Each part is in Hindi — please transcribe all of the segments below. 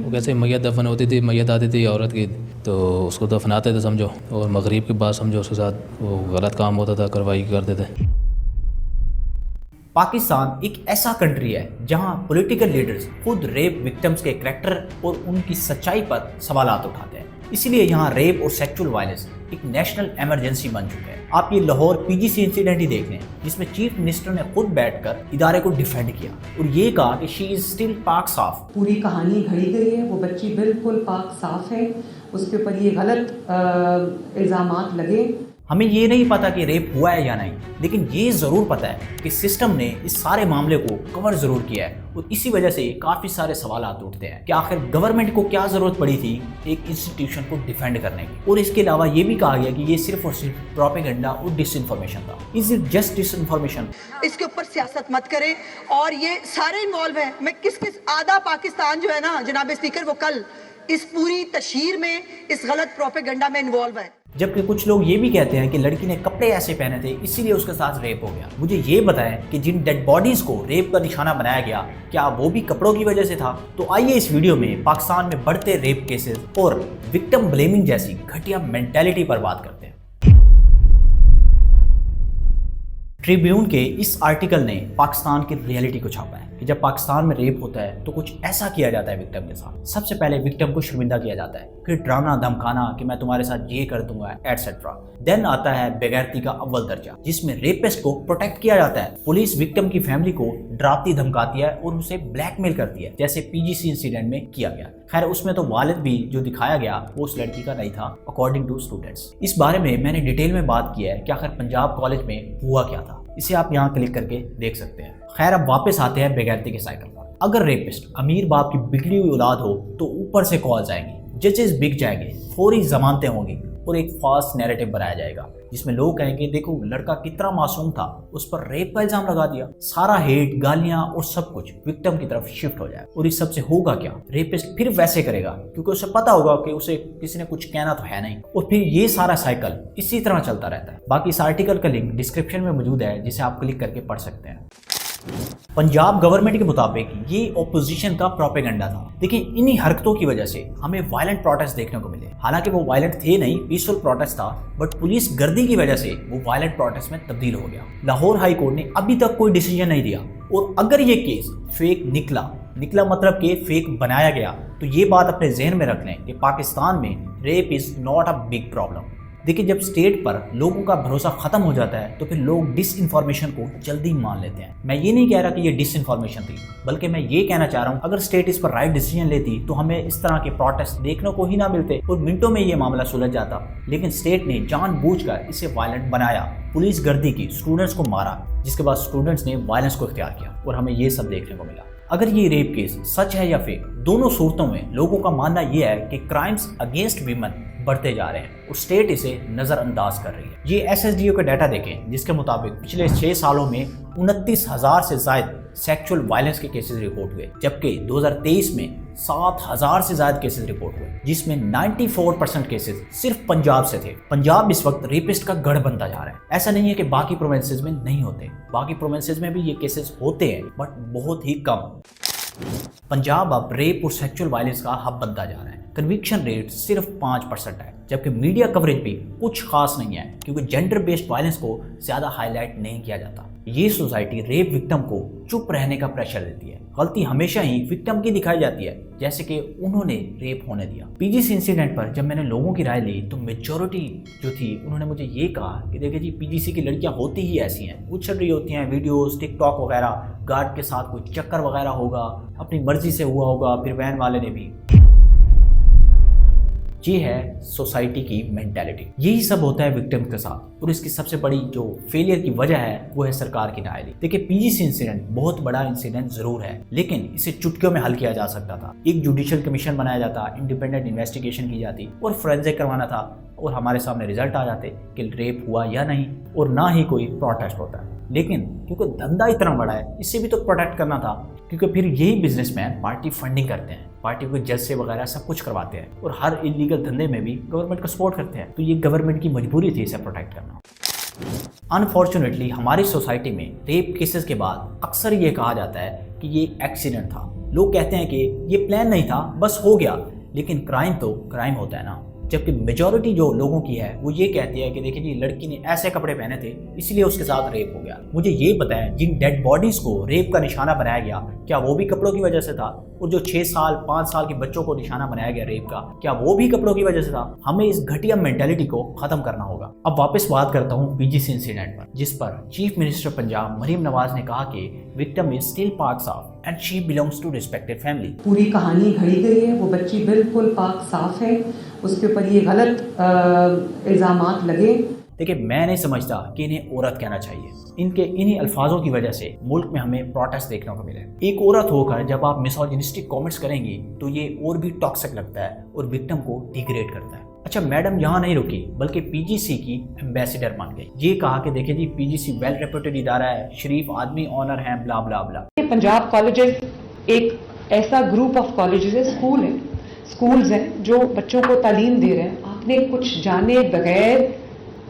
वो कैसे मैयत दफन होती थी, मैयत आती थी औरत की तो उसको दफनाते थे समझो, और मगरिब के बाद समझो उसके साथ वो गलत काम होता था, कार्रवाई करते थे। पाकिस्तान एक ऐसा कंट्री है जहां पॉलिटिकल लीडर्स खुद रेप विक्टिम्स के करैक्टर और उनकी सच्चाई पर सवालात उठाते हैं। इसीलिए यहाँ रेप और सेक्सुअल वायलेंस एक नेशनल इमरजेंसी बन चुका है। आप ये लाहौर पीजीसी इंसिडेंट ही देख लें, जिसमें चीफ मिनिस्टर ने खुद बैठकर इदारे को डिफेंड किया और ये कहा कि शी इज स्टिल पाक साफ। पूरी कहानी घड़ी गई है, वो बच्ची बिल्कुल पाक साफ है, उसके ऊपर ये गलत इल्ज़ामात लगे। हमें ये नहीं पता कि रेप हुआ है या नहीं, लेकिन ये ज़रूर पता है कि सिस्टम ने इस सारे मामले को कवर ज़रूर किया है और इसी वजह से काफ़ी सारे सवालात उठते हैं कि आखिर गवर्नमेंट को क्या ज़रूरत पड़ी थी एक इंस्टीट्यूशन को डिफेंड करने की। और इसके अलावा ये भी कहा गया कि ये सिर्फ और सिर्फ प्रोपेगेंडा और डिसइंफॉर्मेशन था। Is it just disinformation? इसके ऊपर सियासत मत करें और ये सारे इन्वॉल्व हैं। मैं किस आधा पाकिस्तान जो है ना जनाब स्पीकर, वो कल इस पूरी तशहीर में इस गलत प्रोपेगेंडा में इन्वॉल्व है। जबकि कुछ लोग ये भी कहते हैं कि लड़की ने कपड़े ऐसे पहने थे इसीलिए उसके साथ रेप हो गया। मुझे ये बताएं कि जिन डेड बॉडीज को रेप का निशाना बनाया गया, क्या वो भी कपड़ों की वजह से था? तो आइए इस वीडियो में पाकिस्तान में बढ़ते रेप केसेस और विक्टिम ब्लेमिंग जैसी घटिया मेंटालिटी पर बात करते हैं। ट्रिब्यून के इस आर्टिकल ने पाकिस्तान की रियलिटी को छापा है कि जब पाकिस्तान में रेप होता है तो कुछ ऐसा किया जाता है विक्टिम के साथ। सबसे पहले विक्टिम को शर्मिंदा किया जाता है, फिर डराना धमकाना कि मैं तुम्हारे साथ ये कर दूंगा एटसेट्रा। देन आता है बेगैरती का अव्वल दर्जा, जिसमें रेपिस्ट को प्रोटेक्ट किया जाता है। पुलिस विक्टिम की फैमिली को डराती धमकाती है और उसे ब्लैकमेल करती है, जैसे पीजीसी इंसिडेंट में किया गया। खैर उसमें तो वालिद भी जो दिखाया गया वो उस लड़की का नहीं था, अकॉर्डिंग टू स्टूडेंट्स। इस बारे में मैंने डिटेल में बात की है कि आखिर पंजाब कॉलेज में हुआ क्या था। इसे आप यहाँ क्लिक करके देख सकते हैं। खैर अब वापस आते हैं बेगैरती के साइकिल पर। अगर रेपिस्ट अमीर बाप की बिगड़ी हुई औलाद हो तो ऊपर से कॉल्स आएंगी, जजेस बिक जाएंगे, फौरी जमानतें होंगी और एक फास्ट नैरेटिव बनाया जाएगा जिसमें लोग कहेंगे देखो लड़का कितना मासूम था, उस पर रेप का इल्जाम लगा दिया। सारा हेट, गालियां और सब कुछ विक्टिम की तरफ शिफ्ट हो जाए। और इस सब से होगा क्या? रेपिस्ट फिर वैसे करेगा क्योंकि उसे पता होगा कि उसे किसी ने कुछ कहना तो है नहीं, और फिर ये सारा साइकिल इसी तरह चलता रहता है। बाकी इस आर्टिकल का लिंक डिस्क्रिप्शन में मौजूद है, जिसे आप क्लिक करके पढ़ सकते हैं। पंजाब गवर्नमेंट के मुताबिक ये ओपोजिशन का प्रोपेगेंडा था। देखिए इन्हीं हरकतों की वजह से हमें वायलेंट प्रोटेस्ट देखने को मिले। हालांकि वो वायलेंट थे नहीं, पीसफुल प्रोटेस्ट था, बट पुलिस गर्दी की वजह से वो वायलेंट प्रोटेस्ट में तब्दील हो गया। लाहौर हाई कोर्ट ने अभी तक कोई डिसीजन नहीं दिया, और अगर ये केस फेक निकला मतलब कि फेक बनाया गया, तो ये बात अपने जहन में रख लें कि पाकिस्तान में rape is not a big problem. देखिए जब स्टेट पर लोगों का भरोसा खत्म हो जाता है तो फिर लोग डिसइंफॉर्मेशन को जल्दी मान लेते हैं। मैं ये नहीं कह रहा कि ये डिसइंफॉर्मेशन थी, बल्कि मैं ये कहना चाह रहा हूँ अगर स्टेट इस पर राइट डिसीजन लेती तो हमें इस तरह के प्रोटेस्ट देखने को ही ना मिलते और मिनटों में ये मामला सुलझ जाता। लेकिन स्टेट ने जानबूझकर इसे वायलेंट बनाया, पुलिस गर्दी की, स्टूडेंट्स को मारा, जिसके बाद स्टूडेंट्स ने वायलेंस को इख्तियार किया और हमें ये सब देखने को मिला। अगर ये रेप केस सच है या फेक, दोनों सूरतों में लोगों का मानना यह है कि क्राइम्स अगेंस्ट वीमेन बढ़ते जा रहे हैं और स्टेट इसे नजरअंदाज कर रही है। ये एसएसडीओ का डाटा देखें, जिसके मुताबिक पिछले 6 सालों में 29,000 से ज्यादा सेक्सुअल वायलेंस के केसेस रिपोर्ट हुए, जबकि 2023 में 7,000 से ज्यादा केसेस रिपोर्ट हुए, जिसमें 94% केसेस सिर्फ पंजाब से थे। पंजाब इस वक्त रेपिस्ट का गढ़ बनता जा रहा है। ऐसा नहीं है कि बाकी प्रोविंसेस में नहीं होते, बाकी प्रोविंसेस में भी ये केसेस होते हैं, बट बहुत ही कम। पंजाब अब रेप और सेक्सुअल वायलेंस का हब बनता जा रहा है। कन्विक्शन रेट सिर्फ 5% है, जबकि मीडिया कवरेज भी कुछ खास नहीं है क्योंकि जेंडर बेस्ड वायलेंस को ज्यादा हाईलाइट नहीं किया जाता। ये सोसाइटी रेप विक्टिम को चुप रहने का प्रेशर देती है। गलती हमेशा ही विक्टिम की दिखाई जाती है, जैसे कि उन्होंने रेप होने दिया। पीजीसी इंसिडेंट पर जब मैंने लोगों की राय ली तो मेजॉरिटी जो थी उन्होंने मुझे ये कहा कि देखिए जी पीजीसी की लड़कियां होती ही ऐसी हैं, उछल रही होती हैं, वीडियोस टिकटॉक वगैरह, गार्ड के साथ कोई चक्कर वगैरह होगा, अपनी मर्जी से हुआ होगा, फिर वैन वाले ने भी। ये है सोसाइटी की मेंटालिटी। यही सब होता है विक्टिम के साथ, और इसकी सबसे बड़ी जो फेलियर की वजह है वो है सरकार की नाअहली। देखिए पीजीसी इंसिडेंट बहुत बड़ा इंसिडेंट जरूर है, लेकिन इसे चुटकियों में हल किया जा सकता था। एक जुडिशियल कमीशन बनाया जाता, इंडिपेंडेंट इन्वेस्टिगेशन की जाती और फोरेंसिक करवाना था, और हमारे सामने रिजल्ट आ जाते कि रेप हुआ या नहीं, और ना ही कोई प्रोटेस्ट होता है। लेकिन क्योंकि धंधा इतना बड़ा है, इससे भी तो प्रोटेक्ट करना था, क्योंकि फिर यही बिजनेसमैन पार्टी फंडिंग करते हैं, पार्टी को जज से वगैरह सब कुछ करवाते हैं, और हर इलीगल धंधे में भी गवर्नमेंट को सपोर्ट करते हैं। तो ये गवर्नमेंट की मजबूरी थी इसे प्रोटेक्ट करना। अनफॉर्चुनेटली हमारी सोसाइटी में रेप केसेस के बाद अक्सर ये कहा जाता है कि ये एक्सीडेंट था, लोग कहते हैं कि ये प्लान नहीं था, बस हो गया, लेकिन क्राइम तो क्राइम होता है ना। जबकि मेजॉरिटी जो लोगों की है वो ये कहती है कि देखिए जी, लड़की ने ऐसे कपड़े पहने थे इसलिए उसके साथ रेप हो गया। मुझे ये पता है जिन डेड बॉडीज को रेप का निशाना बनाया गया, क्या वो भी कपड़ों की वजह से था? और जो 6 साल 5 साल के बच्चों को निशाना बनाया गया रेप का, क्या वो भी कपड़ों की वजह से था? हमें इस घटिया मेंटालिटी को खत्म करना होगा। अब वापस बात करता हूँ पीजीसी इंसिडेंट पर, जिस पर चीफ मिनिस्टर पंजाब मरीम नवाज ने कहा कि विक्टिम इज स्टिल पाक साफ and she belongs to respected family. पूरी कहानी घड़ी गई है, वो बच्ची बिल्कुल पाक साफ है, उसके ऊपर ये गलत इल्ज़ामात लगे। देखिए, मैं नहीं समझता कि इन्हें औरत कहना चाहिए। इनके इन्हीं अल्फाजों की वजह से मुल्क में हमें प्रोटेस्ट देखने को मिले। एक औरत होकर जब आप मिसोजिनिस्टिक कमेंट्स करेंगी तो ये और भी टॉक्सिक लगता है और विक्टिम को डिग्रेड करता है। अच्छा, मैडम यहाँ नहीं रुकी बल्कि पीजीसी की एम्बेसडर बन गई। ये कहा कि देखिए जी, पीजीसी वेल रेप्यूटेड इदारा है, शरीफ आदमी ऑनर है, ब्ला ब्ला ब्ला। पंजाब कॉलेजेस एक ऐसा ग्रुप ऑफ कॉलेजेस है, स्कूल्स हैं जो बच्चों को तालीम दे रहे हैं आपने कुछ जाने बगैर।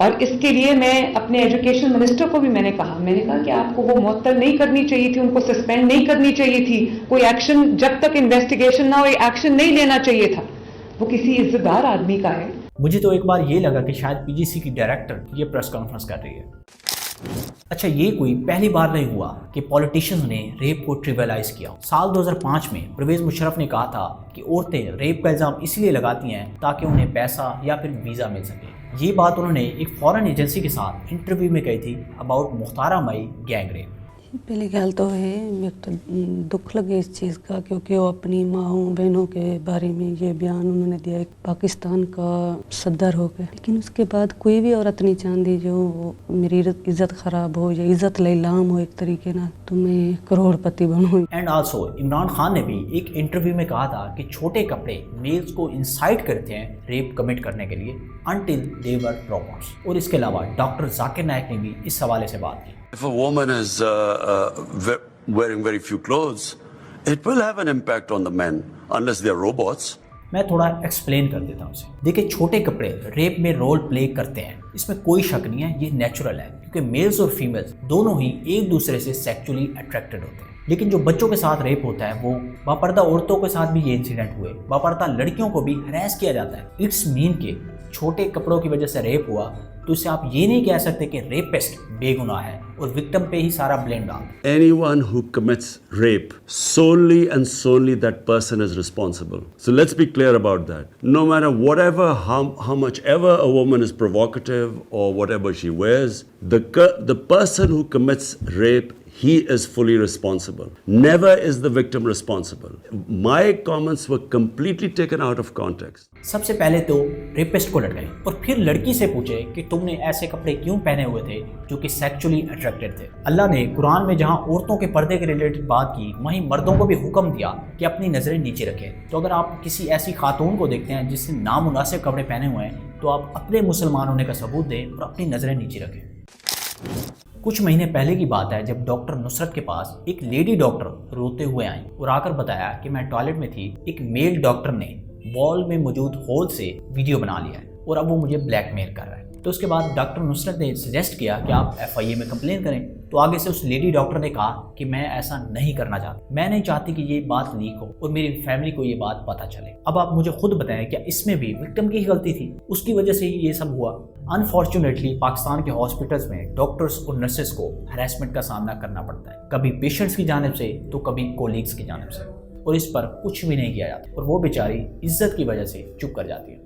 और इसके लिए मैं अपने एजुकेशन मिनिस्टर को भी मैंने कहा कि आपको वो मुअत्तल नहीं करनी चाहिए थी, उनको सस्पेंड नहीं करनी चाहिए थी, कोई एक्शन जब तक इन्वेस्टिगेशन ना हो एक्शन नहीं लेना चाहिए था। वो किसी इज्जतदार आदमी का है। मुझे तो एक बार ये लगा कि शायद पीजीसी की डायरेक्टर ये प्रेस कॉन्फ्रेंस कर रही है। अच्छा, ये कोई पहली बार नहीं हुआ कि पॉलिटिशियंस ने रेप को ट्रिवियलाइज किया। साल 2005 में परवेज मुशर्रफ ने कहा था कि औरतें रेप का इल्ज़ाम इसलिए लगाती हैं ताकि उन्हें पैसा या फिर वीज़ा मिल सके। ये बात उन्होंने एक फॉरेन एजेंसी के साथ इंटरव्यू में कही थी about Mukhtaran Mai gang rape. पहली गल तो है मेरे तो दुख लगे इस चीज़ का, क्योंकि वो अपनी माँओं बहनों के बारे में ये बयान उन्होंने दिया एक पाकिस्तान का सदर होकर। लेकिन उसके बाद कोई भी औरत नहीं चाहती जो मेरी इज़्ज़त ख़राब हो या इज़्ज़त लैलाम हो एक तरीके ना, तो मैं करोड़पति बनूँ। एंड आल्सो इमरान खान ने भी एक इंटरव्यू में कहा था कि छोटे कपड़े मेल्स को इंसाइट करते हैं रेप कमिट करने के लिए until they were robots। और इसके अलावा डॉक्टर जाकिर नायक ने भी इस हवाले से बात की। If a woman is wearing very few clothes, it will have an impact on the men unless they are robots। मैं थोड़ा एक्सप्लेन कर देता हूँ उसे। देखिए, छोटे कपड़े रेप में रोल प्ले करते हैं, इसमें कोई शक नहीं है, ये नेचुरल है, क्योंकि मेल्स और फीमेल्स दोनों ही एक दूसरे से सेक्सुअली अट्रैक्टेड होते हैं। लेकिन जो बच्चों के साथ रेप होता है वो बापर्दा औरतों के साथ भी ये इंसिडेंट हुए, बापर्दा लड़कियों को भी हरास किया जाता है। इट्स मीन के छोटे कपड़ों की वजह से रेप हुआ तो इससे आप ये नहीं कह सकते कि रेपिस्ट बेगुनाह है और विक्टिम पे ही सारा ब्लेम डाल। Anyone who commits rape, solely and solely that person is responsible. So let's be clear about that. No matter whatever, how much ever a woman is provocative or whatever she wears, the person who commits rape, he is fully responsible. Never is the victim responsible. My comments were completely taken out of context. सबसे पहले तो रेपिस्ट को लटकाए और फिर लड़की से पूछे कि तुमने ऐसे कपड़े क्यों पहने हुए थे जो कि सेक्सुअली अट्रैक्टेड थे। अल्लाह ने कुरान में जहां औरतों के पर्दे के रिलेटेड बात की, वहीं मर्दों को भी हुक्म दिया कि अपनी नजरें नीचे रखें। तो अगर आप किसी ऐसी खातून को देखते हैं जिसने नामुनासिब कपड़े पहने हुए हैं तो आप अपने मुसलमान होने का सबूत दें और अपनी नजरें नीचे रखें। कुछ महीने पहले की बात है जब डॉक्टर नुसरत के पास एक लेडी डॉक्टर रोते हुए आई और आकर बताया कि मैं टॉयलेट में थी, एक मेल डॉक्टर ने वॉल में मौजूद होल से वीडियो बना लिया है और अब वो मुझे ब्लैकमेल कर रहा है। तो उसके बाद डॉक्टर नुसरत ने सजेस्ट किया कि आप FIA में कंप्लेन करें। तो आगे से उस लेडी डॉक्टर ने कहा कि मैं ऐसा नहीं करना चाहती, मैं नहीं चाहती कि ये बात लीक हो और मेरी फैमिली को ये बात पता चले। अब आप मुझे खुद बताएं, क्या इसमें भी विक्टिम की ही गलती थी? उसकी वजह से ही ये सब हुआ। अनफॉर्चुनेटली पाकिस्तान के हॉस्पिटल्स में डॉक्टर्स और नर्सेस को हरासमेंट का सामना करना पड़ता है, कभी पेशेंट्स की जानिब से तो कभी कोलीग्स की जानिब से, और इस पर कुछ भी नहीं किया जाता और वो बेचारी इज्जत की वजह से चुप कर जाती है।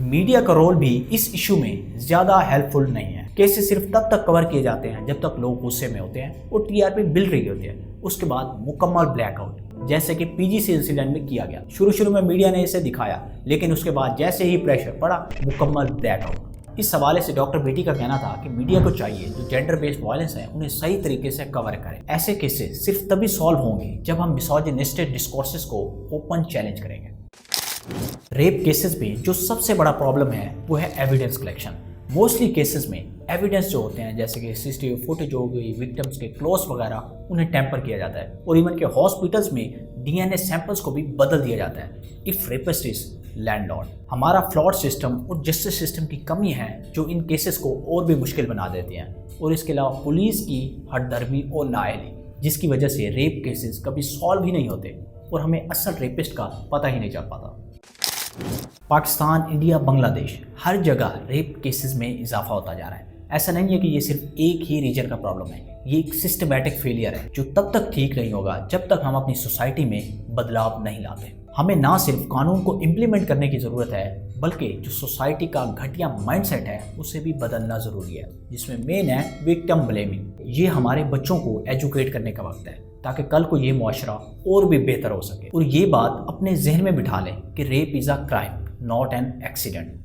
मीडिया का रोल भी इस इशू में ज़्यादा हेल्पफुल नहीं है। केसेस सिर्फ तब तक कवर किए जाते हैं जब तक लोग गुस्से में होते हैं और TRP मिल रही होती है, उसके बाद मुकम्मल ब्लैकआउट, जैसे कि पीजीसी इंसिडेंट में किया गया। शुरू में मीडिया ने इसे दिखाया, लेकिन उसके बाद जैसे ही प्रेशर पड़ा, मुकम्मल ब्लैकआउट। इस हवाले से डॉक्टर बेटी का कहना था कि मीडिया को चाहिए जो जेंडर बेस्ड वायलेंस है उन्हें सही तरीके से कवर करे। ऐसे केसेस सिर्फ तभी सॉल्व होंगे जब हम मिसोजिनिस्टिक डिस्कोर्सेस को ओपन चैलेंज करेंगे। रेप केसेस में जो सबसे बड़ा प्रॉब्लम है वो है एविडेंस कलेक्शन। मोस्टली केसेस में एविडेंस जो होते हैं, जैसे कि CCTV फुटेज हो गई, विक्टिम्स के क्लोथ्स वगैरह, उन्हें टेम्पर किया जाता है और इवन के हॉस्पिटल्स में DNA सैंपल्स को भी बदल दिया जाता है इफ रेपिस्ट इज लैंडलॉर्ड। हमारा फ्लॉड सिस्टम और जस्टिस सिस्टम की कमी है जो इन केसेस को और भी मुश्किल बना देती हैं, और इसके अलावा पुलिस की हठधर्मी और नाअहली। जिसकी वजह से रेप केसेस कभी सॉल्व ही नहीं होते और हमें असल रेपिस्ट का पता ही नहीं चल पाता। पाकिस्तान, इंडिया, बांग्लादेश, हर जगह रेप केसेस में इजाफा होता जा रहा है। ऐसा नहीं है कि ये सिर्फ एक ही रीजन का प्रॉब्लम है, ये एक सिस्टमैटिक फेलियर है जो तब तक ठीक नहीं होगा जब तक हम अपनी सोसाइटी में बदलाव नहीं लाते। हमें ना सिर्फ कानून को इम्प्लीमेंट करने की ज़रूरत है बल्कि जो सोसाइटी का घटिया माइंडसेट है उसे भी बदलना ज़रूरी है, जिसमें मेन है विक्टिम ब्लेमिंग। ये हमारे बच्चों को एजुकेट करने का वक्त है ताकि कल को ये मुआशरा और भी बेहतर हो सके और ये बात अपने जहन में बिठा लें कि rape is a crime, not an accident.